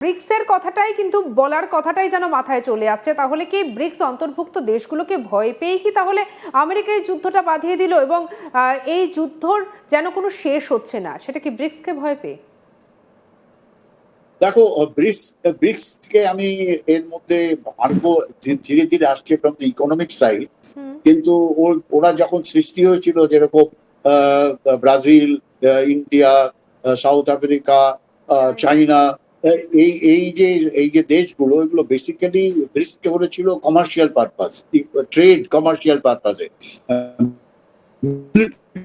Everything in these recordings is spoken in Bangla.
ব্রিক্সের কথাটাই কিন্তু বলার কথাটাই যেন মাথায় চলে আসছে। তাহলে কি ব্রিক্স অন্তর্ভুক্ত দেশগুলোকে ভয় পেয়ে কি তাহলে আমেরিকা এই যুদ্ধটা বাঁধিয়ে দিল, এবং এই যুদ্ধর যেন কোনো শেষ হচ্ছে না, সেটা কি ব্রিক্সকে ভয় পেয়ে? দেখো, ব্রিক্সকে আমি এর মধ্যে আনবো। ধীরে ধীরে আসছে ফ্রম দ্য ইকোনমিক সাইড। কিন্তু ওরা যখন সৃষ্টি হয়েছিল, যেরকম ব্রাজিল, ইন্ডিয়া, সাউথ আফ্রিকা, চাইনা, এই যে দেশগুলো, এগুলো বেসিক্যালি সৃষ্টি করেছিল কমার্শিয়াল পারপাস, ট্রেড কমার্শিয়াল পারপাসে।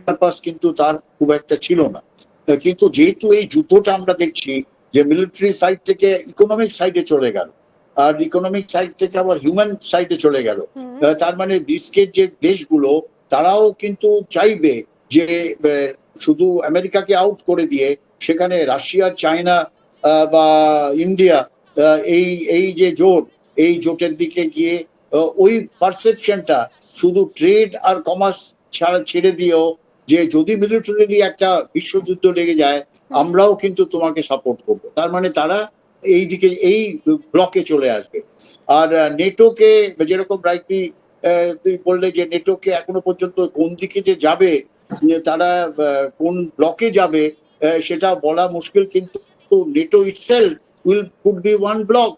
পারপাস কিন্তু তার খুব একটা ছিল না। কিন্তু যেহেতু এই যুদ্ধটা আমরা দেখছি যে মিলিটারি সাইড থেকে ইকোনমিক সাইডে চলে গেল, আর ইকোনমিক সাইড থেকে আবার হিউম্যান সাইডে চলে গেল, তার মানে ব্রিক্সের যে দেশগুলো, তারাও কিন্তু চাইবে যে শুধু আমেরিকাকে আউট করে দিয়ে সেখানে রাশিয়া, চায়না বা ইন্ডিয়া, এই এই যে জোট, এই জোটের দিকে গিয়ে ওই পারসেপশনটা শুধু ট্রেড আর কমার্স ছেড়ে দিয়েও, যে যদি মিলিটারিলি একটা বিশ্বযুদ্ধ লেগে যায়, আমরাও কিন্তু তোমাকে সাপোর্ট করবো। তার মানে তারা এই দিকে, এই ব্লকে চলে আসবে। আর নেটোকে, যেরকম রাইটলি তুই বললে যে নেটোকে এখনো পর্যন্ত কোন দিকে যে যাবে, তারা কোন ব্লকে যাবে, সেটা বলা মুশকিল। কিন্তু NATO itself could be one block.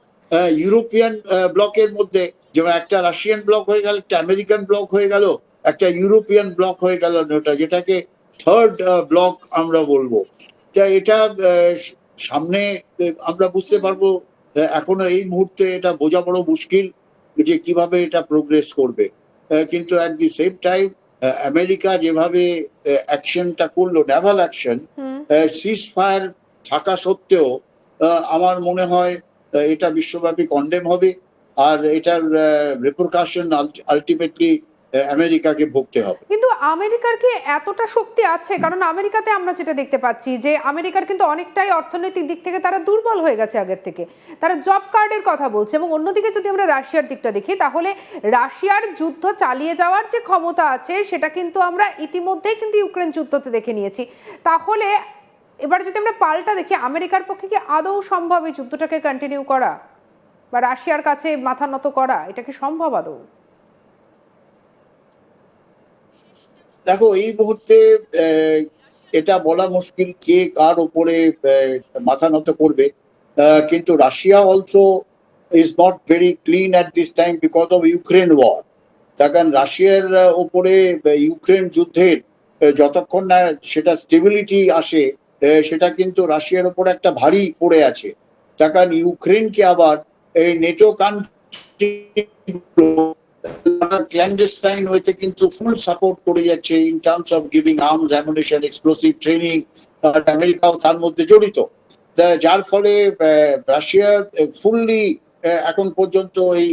European ব্লকের মধ্যে যেমন একটা রাশিয়ান ব্লক হয়ে গেল, একটা আমেরিকান ব্লক হয়ে গেল, একটা ইউরোপিয়ান ব্লক হয়ে গেল নেটো, যেটাকে থার্ড ব্লক আমরা বলবো। এটা সামনে আমরা বুঝতে পারবো। এখনো এই মুহূর্তে এটা বোঝা বড় মুশকিল যে কিভাবে এটা প্রোগ্রেস করবে। কিন্তু at the same time America যেভাবে অ্যাকশনটা করলো, নেভাল অ্যাকশন, সিজ ফায়ার থাকা সত্ত্বেও, আমার মনে হয় এটা বিশ্বব্যাপী কন্ডেম হবে। আর এটার রেপারকাশন আলটিমেটলি আমেরিকাকে ভুগতে হবে। কিন্তু আমেরিকার কি এতটা শক্তি আছে? কারণ আমেরিকাতে আমরা যেটা দেখতে পাচ্ছি যে আমেরিকার কিন্তু অনেকটাই অর্থনৈতিক দিক থেকে তারা দুর্বল হয়ে গেছে আগের থেকে। তারা জব কার্ডের কথা বলছে, এবং অন্যদিকে যদি আমরা রাশিয়ার দিকটা দেখি, তাহলে রাশিয়ার যুদ্ধ চালিয়ে যাওয়ার যে ক্ষমতা আছে সেটা কিন্তু আমরা ইতিমধ্যেই কিন্তু ইউক্রেন যুদ্ধতে দেখে নিয়েছি। তাহলে এবার যদি আমরা পাল্টা দেখি, আমেরিকার পক্ষে কি আদৌ সম্ভব এই যুদ্ধটাকে কন্টিনিউ করা বা রাশিয়ার কাছে মাথা নত করা? এটা কি সম্ভব আদৌ? দেখো, এই মুহূর্তে এটা বলা মুশকিল কে কার উপরে মাথা নত করবে। কিন্তু Russia also is not very clean at this time because of Ukraine war. তার কারণ রাশিয়ার উপরে ইউক্রেন যুদ্ধের যতক্ষণ না সেটা স্টেবিলিটি আসে, সেটা কিন্তু রাশিয়ার উপর একটা ভারী পড়ে আছে। তার কারণ ইউক্রেনকে আবার এই নেটো কান্ট্রি ক্ল্যান্ডেস্টাইন হইতে কিন্তু ফুল সাপোর্ট করে যাচ্ছে in terms of giving arms, ammunition, explosive training. আমেরিকাও তার মধ্যে জড়িত। যার ফলে রাশিয়া ফুললি এখন পর্যন্ত এই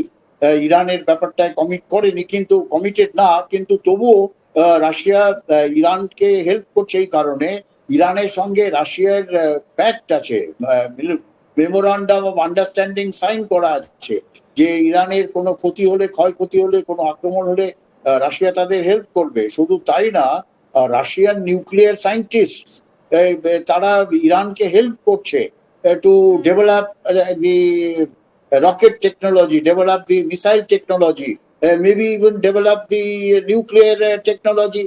ইরানের ব্যাপারটায় কমিট করেনি, কিন্তু কমিটেড না, কিন্তু তবুও রাশিয়া ইরানকে হেল্প করছে। এই কারণে ইরানের সঙ্গে রাশিয়ার প্যাক্ট আছে, মেমোরান্ডাম অফ আন্ডারস্ট্যান্ডিং সাইন করা আছে, যে ইরানের কোনো ক্ষতি হলে, ক্ষয়ক্ষতি হলে, কোনো আক্রমণ হলে রাশিয়া তাদের হেল্প করবে। শুধু তাই না, রাশিয়ান নিউক্লিয়ার সায়েন্টিস্ট তারা ইরানকে হেল্প করছে to develop the rocket technology, develop the missile technology, maybe even develop the nuclear technology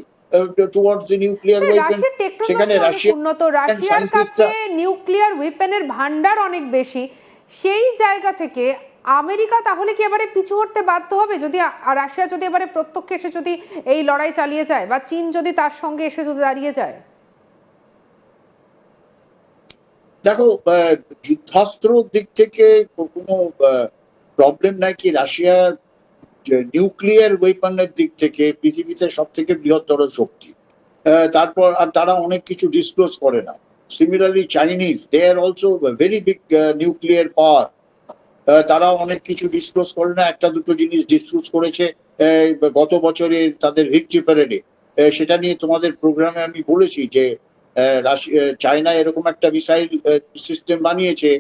towards the nuclear weapon. রাশিয়ার সেখানে টেকনোলজি অনেক রাশিয়ান উন্নত, রাশিয়ার কাছে সায়েন্টিস্টরা, নিউক্লিয়ার ওয়েপনের ভান্ডার অনেক বেশি। সেই জায়গা থেকে আমেরিকা তাহলে কি এবারে পিছু হটতে বাধ্য হবে যদি রাশিয়া যদি এবারে প্রত্যক্ষে এসে যদি এই লড়াই চালিয়ে যায়, বা চীন যদি তার সঙ্গে এসে যদি দাঁড়িয়ে যায়? দেখো, যুদ্ধাস্ত্র দিক থেকে কোনো প্রবলেম নাই। কি রাশিয়ার নিউক্লিয়ার ওয়েপনের দিক থেকে পৃথিবীতে সব থেকে বৃহত্তর শক্তি। তারপর আর তারা অনেক কিছু ডিসক্লোজ করে না। Similarly Chinese, they are also very big nuclear power. তারা অনেক কিছু ডিসক্লোজ করে না। একটা দুটো জিনিস ডিসক্লোজ করেছে গত বছরের তাদের ভিক্টরি প্যারেডে। সেটা নিয়ে তোমাদের প্রোগ্রামে আমি বলেছি যে চায়না এরকম একটা মিসাইল সিস্টেম বানিয়েছে,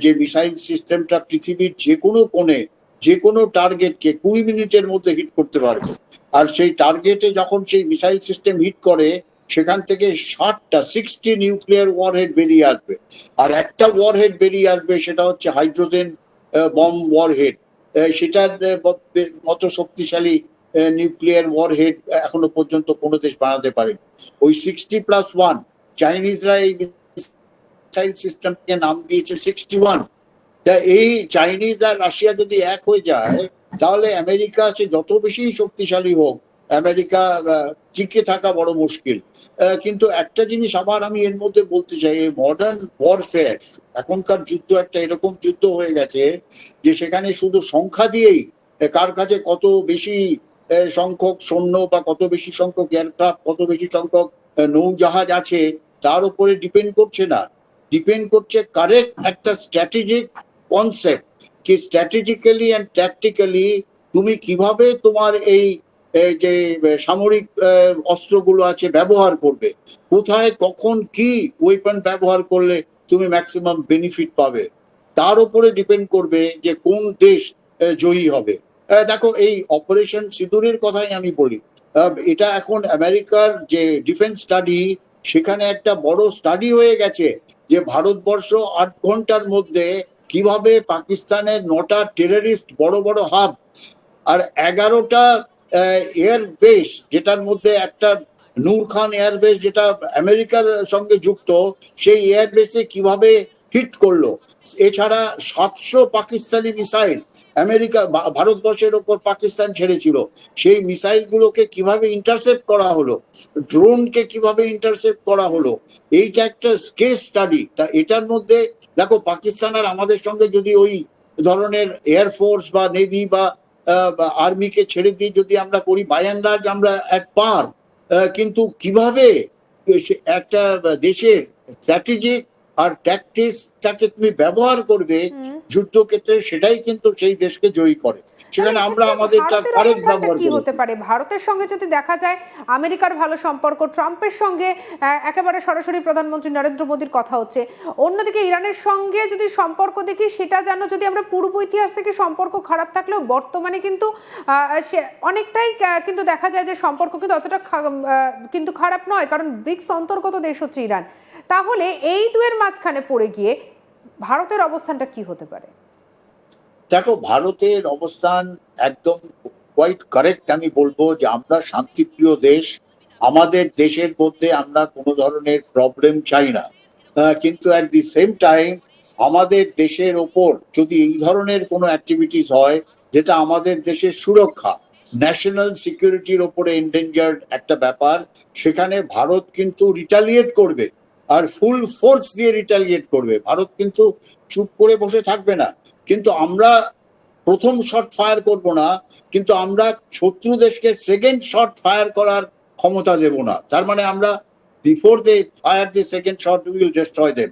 যে মিসাইল সিস্টেমটা পৃথিবীর যে কোনো কোণে যে কোনো টার্গেটকে 20 মিনিটের মধ্যে হিট করতে পারবে। আর সেই টার্গেটে যখন সেই মিসাইল সিস্টেম হিট করে, সেখান থেকে 60 নিউক্লিয়ার ওয়ারহেড বেরিয়ে আসবে, আর একটা ওয়ারহেড বেরিয়ে আসবে, সেটা হচ্ছে হাইড্রোজেন বম্ব ওয়ারহেড। সেটার মতো শক্তিশালী নিউক্লিয়ার ওয়ারহেড এখনো পর্যন্ত কোনো দেশ বানাতে পারে। ওই 60+1, চাইনিজরা এই মিসাইল সিস্টেমকে নাম দিয়েছে 61। তা এই চাইনিজ আর রাশিয়া যদি এক হয়ে যায়, তাহলে আমেরিকা সে যত বেশি শক্তিশালী হোক, আমেরিকা টিকে থাকা বড় মুশকিল। কিন্তু একটা জিনিস আবার আমি এর মধ্যে বলতে চাই, এই মডার্ন ওয়ারফেয়ার, এখনকার যুদ্ধ একটা এরকম যুদ্ধ হয়ে গেছে যে সেখানে শুধু সংখ্যা দিয়েই কার কাছে কত বেশি সংখ্যক সৈন্য বা কত বেশি সংখ্যক এয়ারক্রাফট, কত বেশি সংখ্যক নৌজাহাজ আছে, তার উপরে ডিপেন্ড করছে না। ডিপেন্ড করছে কারেক্ট একটা স্ট্র্যাটেজিক কনসেপ্ট, কি স্ট্র্যাটেজিক্যালি অ্যান্ড ট্যাকটিক্যালি তুমি কিভাবে তোমার এই যে সামরিক অস্ত্রগুলো আছে ব্যবহার করবে, কোথায় কখন কি ওয়েপন ব্যবহার করলে তুমি ম্যাক্সিমাম বেনিফিট পাবে, তার উপরে ডিপেন্ড করবে যে কোন দেশ জয়ী হবে। দেখো, এই অপারেশন সিঁদুরের কথাই আমি বলি, এটা এখন আমেরিকার যে ডিফেন্স স্টাডি, সেখানে একটা বড় স্টাডি হয়ে গেছে যে ভারতবর্ষ 8 ঘন্টার মধ্যে কিভাবে পাকিস্তানের 9টা টেররিস্ট বড় বড় হাব আর 11টা এয়ার বেস, যেটার মধ্যে একটা নূর খান এয়ারবেস যেটা আমেরিকার সঙ্গে যুক্ত, সেই এয়ারবেসে কিভাবে হিট করলো। এছাড়া 700 পাকিস্তানি মিসাইল আমেরিকা ভারতবর্ষের ওপর পাকিস্তান ছেড়েছিল, সেই মিসাইলগুলোকে কিভাবে ইন্টারসেপ্ট করা হলো, ড্রোনকে কিভাবে ইন্টারসেপ্ট করা হলো, এইটা একটা কেস স্টাডি। তা এটার মধ্যে দেখো, পাকিস্তান আর আমাদের সঙ্গে যদি ওই ধরনের এয়ারফোর্স বা নেভি বা আর্মিকে ছেড়ে দিয়ে যদি আমরা করি, বাই অ্যান্ড লার্জ আমরা এক পার। কিন্তু কিভাবে একটা দেশে স্ট্র্যাটেজিক আর ট্যাকটিক্সটাকে তুমি ব্যবহার করবে যুদ্ধক্ষেত্রে, সেটাই কিন্তু সেই দেশকে জয়ী করে। সেখানে মানে আমরা এক্ষেত্রে আমাদের ভারতের কারেক্ট অবস্থানটা ব্যবহার কি করি। হতে পারে? ভারতের সঙ্গে যদি দেখা যায় আমেরিকার ভালো সম্পর্ক, ট্রাম্পের সঙ্গে একেবারে সরাসরি প্রধানমন্ত্রী নরেন্দ্র মোদীর কথা হচ্ছে, অন্যদিকে ইরানের সঙ্গে যদি সম্পর্ক দেখি, সেটা যেন, যদি আমরা পূর্ব ইতিহাস থেকে সম্পর্ক খারাপ থাকলেও বর্তমানে কিন্তু সে অনেকটাই কিন্তু দেখা যায় যে সম্পর্ক কিন্তু অতটা কিন্তু খারাপ নয়, কারণ ব্রিক্স অন্তর্গত দেশ হচ্ছে ইরান। তাহলে এই দুয়ের মাঝখানে পড়ে গিয়ে ভারতের অবস্থানটা কি হতে পারে? দেখো, ভারতের অবস্থান একদম কোয়াইট কারেক্ট। আমি বলবো যে আমরা শান্তিপ্রিয় দেশ, আমাদের দেশের মধ্যে আমরা কোনো ধরনের প্রবলেম চাই না। কিন্তু অ্যাট দি সেম টাইম আমাদের দেশের ওপর যদি এই ধরনের কোনো অ্যাক্টিভিটিস হয় যেটা আমাদের দেশের সুরক্ষা, ন্যাশনাল সিকিউরিটির ওপরে এন্ডেঞ্জার্ড একটা ব্যাপার, সেখানে ভারত কিন্তু রিটালিয়েট করবে, আর ফুল ফোর্স দিয়ে রিটালিয়েট করবে। ভারত কিন্তু চুপ করে বসে থাকবে না। কিন্তু আমরা প্রথম শট ফায়ার করব না, কিন্তু আমরা শত্রু দেশকে সেকেন্ড শট ফায়ার করার ক্ষমতা দেব না। তার মানে আমরা before they fire the second shot we will destroy them.